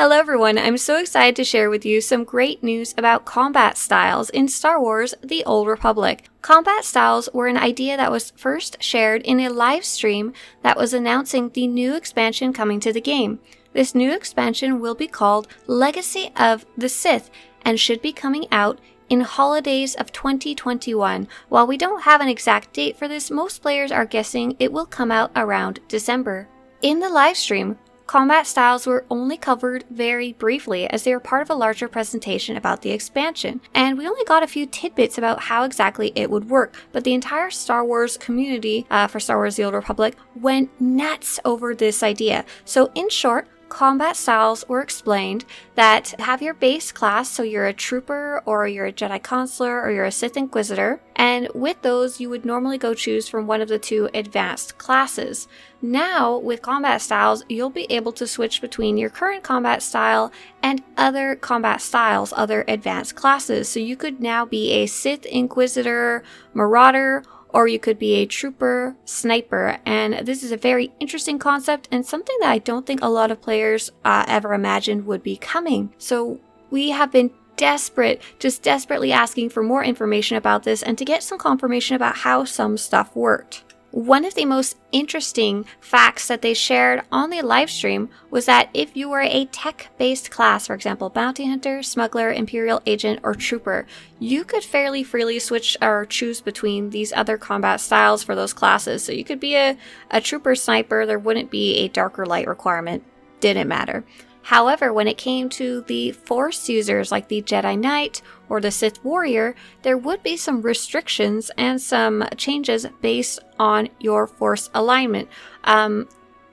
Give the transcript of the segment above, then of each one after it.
Hello everyone, I'm so excited to share with you some great news about combat styles in Star Wars: The Old Republic. Combat styles were an idea that was first shared in a live stream that was announcing the new expansion coming to the game. This new expansion will be called Legacy of the Sith and should be coming out in holidays of 2021. While we don't have an exact date for this, most players are guessing it will come out around December. In the live stream, combat styles were only covered very briefly as they were part of a larger presentation about the expansion, and we only got a few tidbits about how exactly it would work, but the entire Star Wars community for Star Wars: The Old Republic went nuts over this idea. So in short, combat styles were explained that have your base class, so you're a trooper or you're a Jedi consular or you're a Sith Inquisitor, and with those you would normally go choose from one of the two advanced classes. Now with combat styles you'll be able to switch between your current combat style and other combat styles, other advanced classes. So you could now be a Sith Inquisitor, Marauder, or you could be a trooper, sniper, and this is a very interesting concept and something that I don't think a lot of players ever imagined would be coming. So we have been desperately asking for more information about this and to get some confirmation about how some stuff worked. One of the most interesting facts that they shared on the live stream was that if you were a tech-based class, for example, bounty hunter, smuggler, imperial agent, or trooper, you could fairly freely switch or choose between these other combat styles for those classes. So you could be a trooper sniper, there wouldn't be a dark or light requirement, didn't matter. However, when it came to the Force users like the Jedi Knight or the Sith Warrior, there would be some restrictions and some changes based on your Force alignment.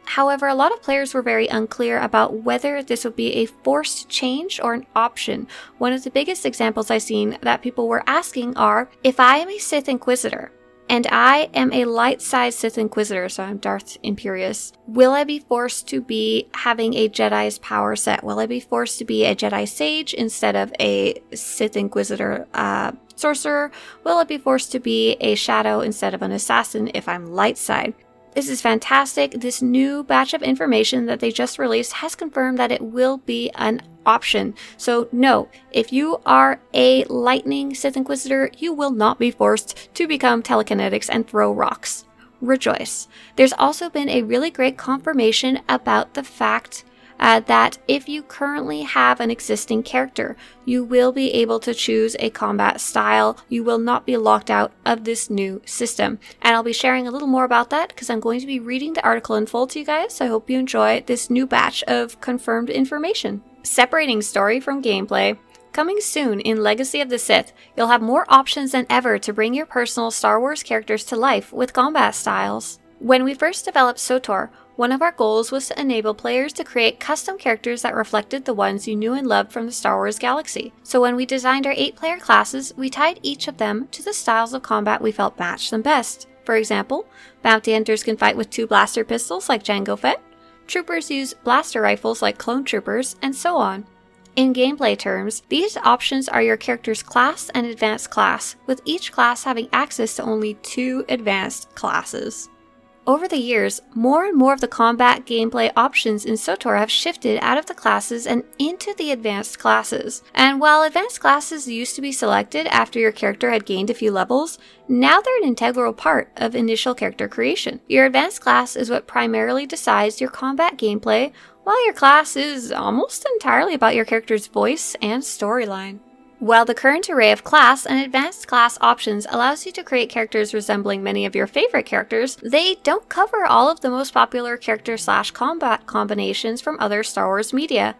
However, a lot of players were very unclear about whether this would be a forced change or an option. One of the biggest examples I've seen that people were asking are, if I am a Sith Inquisitor, and I am a light side Sith Inquisitor, so I'm Darth Imperius, will I be forced to be having a Jedi's power set? Will I be forced to be a Jedi Sage instead of a Sith Inquisitor sorcerer? Will I be forced to be a Shadow instead of an Assassin if I'm light side? This is fantastic. This new batch of information that they just released has confirmed that it will be an option. So no, if you are a lightning Sith Inquisitor, you will not be forced to become telekinetics and throw rocks. Rejoice. There's also been a really great confirmation about the fact that if you currently have an existing character, you will be able to choose a combat style. You will not be locked out of this new system. And I'll be sharing a little more about that because I'm going to be reading the article in full to you guys. So I hope you enjoy this new batch of confirmed information. Separating story from gameplay. Coming soon in Legacy of the Sith, you'll have more options than ever to bring your personal Star Wars characters to life with combat styles. When we first developed SWTOR, one of our goals was to enable players to create custom characters that reflected the ones you knew and loved from the Star Wars galaxy. So when we designed our 8-player classes, we tied each of them to the styles of combat we felt matched them best. For example, bounty hunters can fight with 2 blaster pistols like Jango Fett, troopers use blaster rifles like clone troopers, and so on. In gameplay terms, these options are your character's class and advanced class, with each class having access to only 2 advanced classes. Over the years, more and more of the combat gameplay options in SWTOR have shifted out of the classes and into the advanced classes. And while advanced classes used to be selected after your character had gained a few levels, now they're an integral part of initial character creation. Your advanced class is what primarily decides your combat gameplay, while your class is almost entirely about your character's voice and storyline. While the current array of class and advanced class options allows you to create characters resembling many of your favorite characters, they don't cover all of the most popular character/combat combinations from other Star Wars media.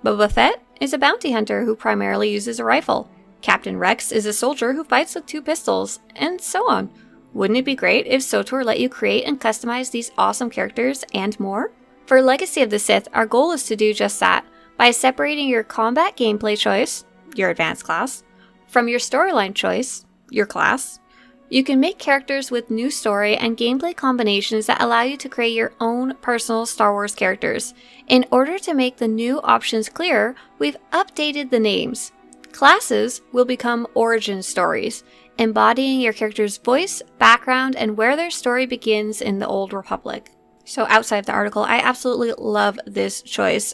Boba Fett is a bounty hunter who primarily uses a rifle. Captain Rex is a soldier who fights with 2 pistols, and so on. Wouldn't it be great if SWTOR let you create and customize these awesome characters and more? For Legacy of the Sith, our goal is to do just that, by separating your combat gameplay choice, your advanced class, from your storyline choice, your class. You can make characters with new story and gameplay combinations that allow you to create your own personal Star Wars characters. In order to make the new options clearer, we've updated the names. Classes will become origin stories, embodying your character's voice, background, and where their story begins in the Old Republic. So outside of the article, I absolutely love this choice.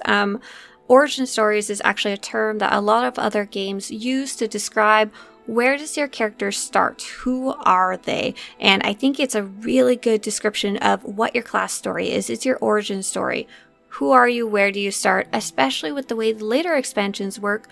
Origin stories is actually a term that a lot of other games use to describe where does your character start? Who are they? And I think it's a really good description of what your class story is. It's your origin story. Who are you? Where do you start? Especially with the way the later expansions work,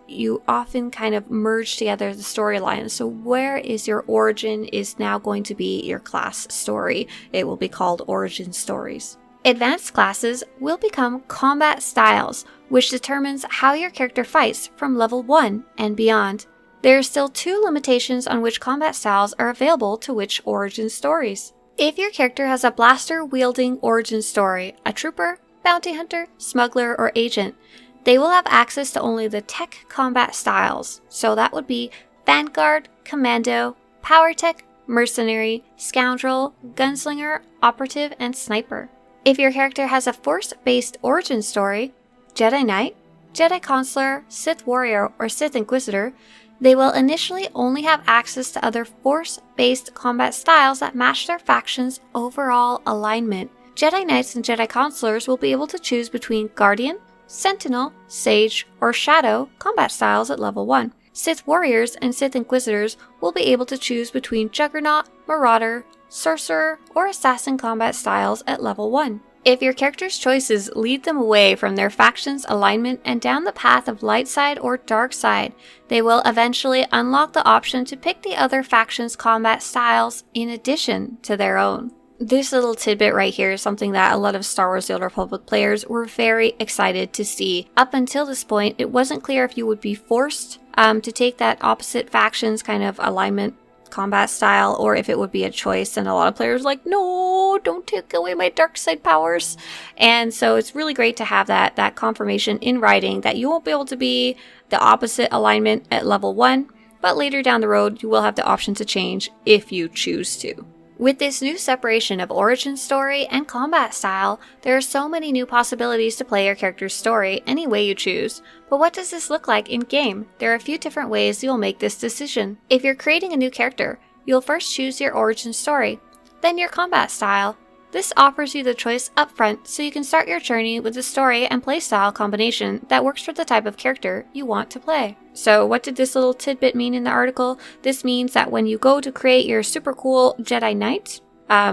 you often kind of merge together the storylines. So where is your origin is now going to be your class story. It will be called origin stories. Advanced classes will become combat styles, which determines how your character fights from level 1 and beyond. There are still 2 limitations on which combat styles are available to which origin stories. If your character has a blaster-wielding origin story, a trooper, bounty hunter, smuggler, or agent, they will have access to only the tech combat styles. So that would be Vanguard, Commando, Power Tech, Mercenary, Scoundrel, Gunslinger, Operative, and Sniper. If your character has a Force-based origin story, Jedi Knight, Jedi Consular, Sith Warrior, or Sith Inquisitor, they will initially only have access to other Force-based combat styles that match their faction's overall alignment. Jedi Knights and Jedi Consulars will be able to choose between Guardian, Sentinel, Sage, or Shadow combat styles at level 1. Sith Warriors and Sith Inquisitors will be able to choose between Juggernaut, Marauder, Sorcerer, or Assassin combat styles at level 1. If your character's choices lead them away from their faction's alignment and down the path of light side or dark side, they will eventually unlock the option to pick the other faction's combat styles in addition to their own. This little tidbit right here is something that a lot of Star Wars The Old Republic players were very excited to see. Up until this point, it wasn't clear if you would be forced to take that opposite faction's kind of alignment combat style, or if it would be a choice, and a lot of players were like, no, don't take away my dark side powers. And so it's really great to have that confirmation in writing that you won't be able to be the opposite alignment at level 1, but later down the road you will have the option to change if you choose to. With this new separation of origin story and combat style, there are so many new possibilities to play your character's story any way you choose. But what does this look like in game? There are a few different ways you'll make this decision. If you're creating a new character, you'll first choose your origin story, then your combat style. This offers you the choice upfront so you can start your journey with a story and playstyle combination that works for the type of character you want to play. So what did this little tidbit mean in the article? This means that when you go to create your super cool Jedi Knight,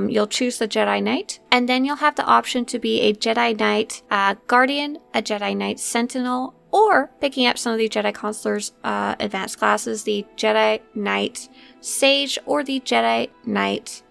you'll choose the Jedi Knight, and then you'll have the option to be a Jedi Knight Guardian, a Jedi Knight Sentinel, or picking up some of the Jedi Consular's advanced classes, the Jedi Knight Sage or the Jedi Knight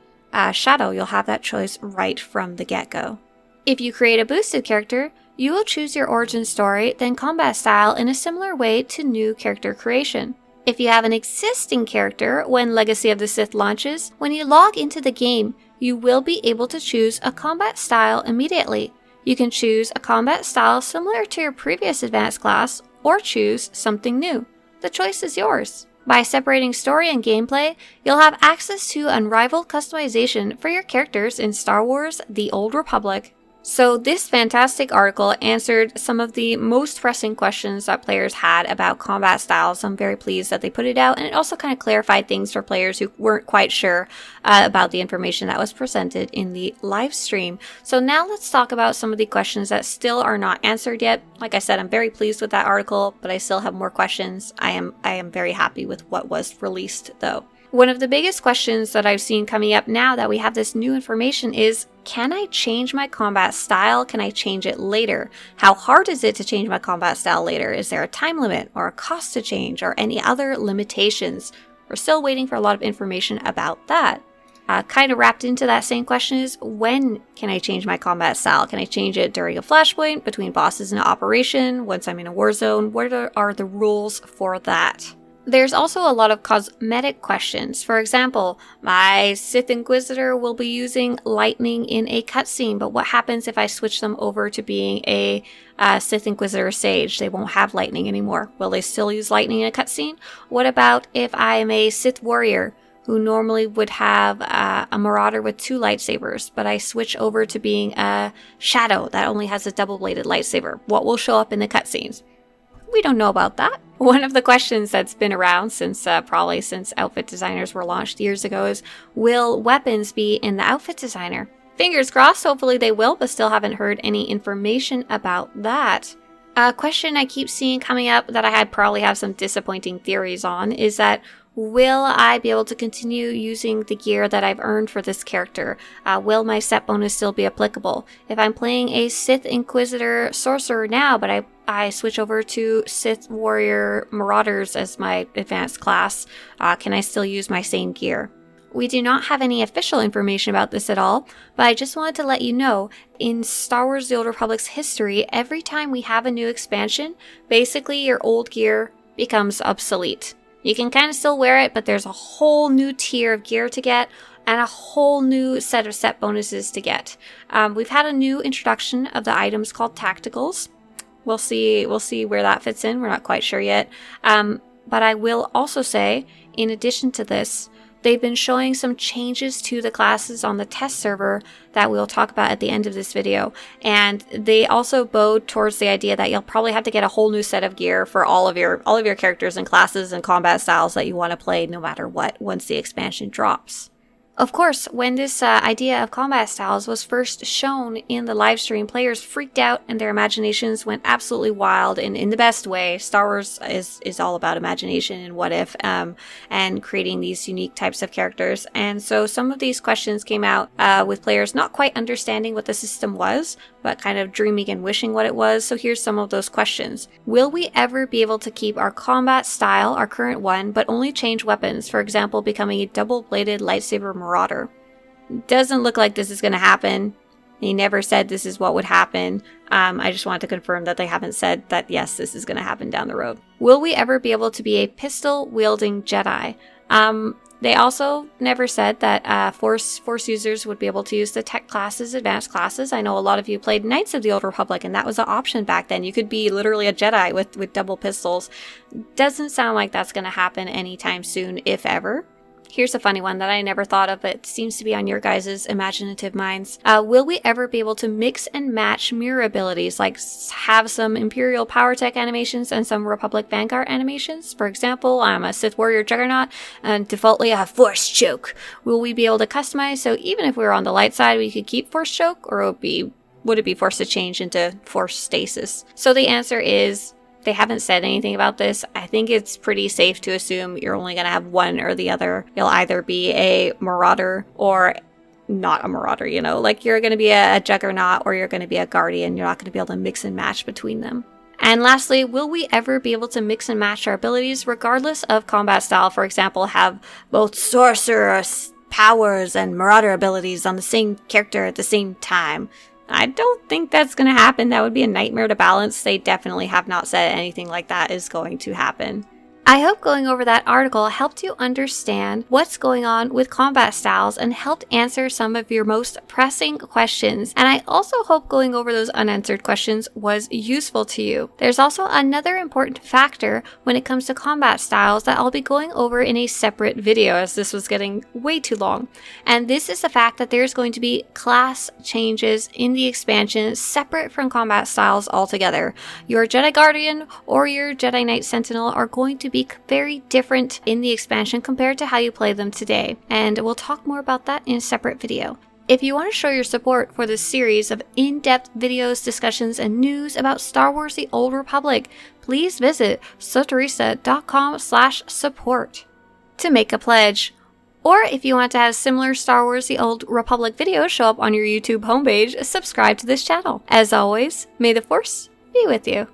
Shadow. You'll have that choice right from the get-go. If you create a boosted character, you will choose your origin story, then combat style in a similar way to new character creation. If you have an existing character when Legacy of the Sith launches, when you log into the game, you will be able to choose a combat style immediately. You can choose a combat style similar to your previous advanced class, or choose something new. The choice is yours. By separating story and gameplay, you'll have access to unrivaled customization for your characters in Star Wars The Old Republic. So this fantastic article answered some of the most pressing questions that players had about combat styles. I'm very pleased that they put it out, and it also kind of clarified things for players who weren't quite sure about the information that was presented in the live stream. So now let's talk about some of the questions that still are not answered yet. Like I said, I'm very pleased with that article, but I still have more questions. I am very happy with what was released though. One of the biggest questions that I've seen coming up now that we have this new information is, can I change my combat style? Can I change it later? How hard is it to change my combat style later? Is there a time limit or a cost to change or any other limitations? We're still waiting for a lot of information about that. Kind of wrapped into that same question is, when can I change my combat style? Can I change it during a flashpoint, between bosses in an operation, once I'm in a war zone? What are the rules for that? There's also a lot of cosmetic questions. For example, my Sith Inquisitor will be using lightning in a cutscene, but what happens if I switch them over to being a Sith Inquisitor Sage? They won't have lightning anymore. Will they still use lightning in a cutscene? What about if I am a Sith Warrior who normally would have a Marauder with 2 lightsabers, but I switch over to being a Shadow that only has a double-bladed lightsaber? What will show up in the cutscenes? We don't know about that. One of the questions that's been around since probably since outfit designers were launched years ago is, will weapons be in the outfit designer? Fingers crossed, hopefully they will, but still haven't heard any information about that. A question I keep seeing coming up that I probably have some disappointing theories on is that will I be able to continue using the gear that I've earned for this character? Will my set bonus still be applicable? If I'm playing a Sith Inquisitor Sorcerer now, but I switch over to Sith Warrior Marauders as my advanced class, can I still use my same gear? We do not have any official information about this at all, but I just wanted to let you know, in Star Wars The Old Republic's history, every time we have a new expansion, basically your old gear becomes obsolete. You can kind of still wear it, but there's a whole new tier of gear to get, and a whole new set of set bonuses to get. We've had a new introduction of the items called Tacticals. We'll see where that fits in. We're not quite sure yet. But I will also say, in addition to this, they've been showing some changes to the classes on the test server that we'll talk about at the end of this video. And they also bode towards the idea that you'll probably have to get a whole new set of gear for all of your characters and classes and combat styles that you want to play no matter what once the expansion drops. Of course, when this idea of combat styles was first shown in the live stream, players freaked out and their imaginations went absolutely wild in the best way. Star Wars is all about imagination and what if, and creating these unique types of characters. And so some of these questions came out with players not quite understanding what the system was, but kind of dreaming and wishing what it was. So here's some of those questions. Will we ever be able to keep our combat style, our current one, but only change weapons? For example, becoming a double-bladed lightsaber marauder. Doesn't look like this is going to happen. He never said this is what would happen. I just wanted to confirm that they haven't said that, yes, this is going to happen down the road. Will we ever be able to be a pistol-wielding Jedi? They also never said that Force users would be able to use the tech classes, advanced classes. I know a lot of you played Knights of the Old Republic, and that was an option back then. You could be literally a Jedi with double pistols. Doesn't sound like that's going to happen anytime soon, if ever. Here's a funny one that I never thought of, but seems to be on your guys' imaginative minds. Will we ever be able to mix and match mirror abilities, like have some Imperial Power Tech animations and some Republic Vanguard animations? For example, I'm a Sith Warrior Juggernaut, and defaultly I have Force Choke. Will we be able to customize so even if we were on the light side, we could keep Force Choke, or would it be forced to change into Force Stasis? So the answer is, they haven't said anything about this. I think it's pretty safe to assume you're only going to have one or the other. You'll either be a Marauder or not a Marauder, you know? Like, you're going to be a Juggernaut or you're going to be a Guardian. You're not going to be able to mix and match between them. And lastly, will we ever be able to mix and match our abilities regardless of combat style? For example, have both Sorcerer powers and Marauder abilities on the same character at the same time? I don't think that's going to happen. That would be a nightmare to balance. They definitely have not said anything like that is going to happen. I hope going over that article helped you understand what's going on with combat styles and helped answer some of your most pressing questions. And I also hope going over those unanswered questions was useful to you. There's also another important factor when it comes to combat styles that I'll be going over in a separate video, as this was getting way too long. And this is the fact that there's going to be class changes in the expansion separate from combat styles altogether. Your Jedi Guardian or your Jedi Knight Sentinel are going to be very different in the expansion compared to how you play them today, and we'll talk more about that in a separate video. If you want to show your support for this series of in-depth videos, discussions, and news about Star Wars The Old Republic, please visit Swtorista.com/support to make a pledge. Or if you want to have similar Star Wars The Old Republic videos show up on your YouTube homepage, subscribe to this channel. As always, may the Force be with you.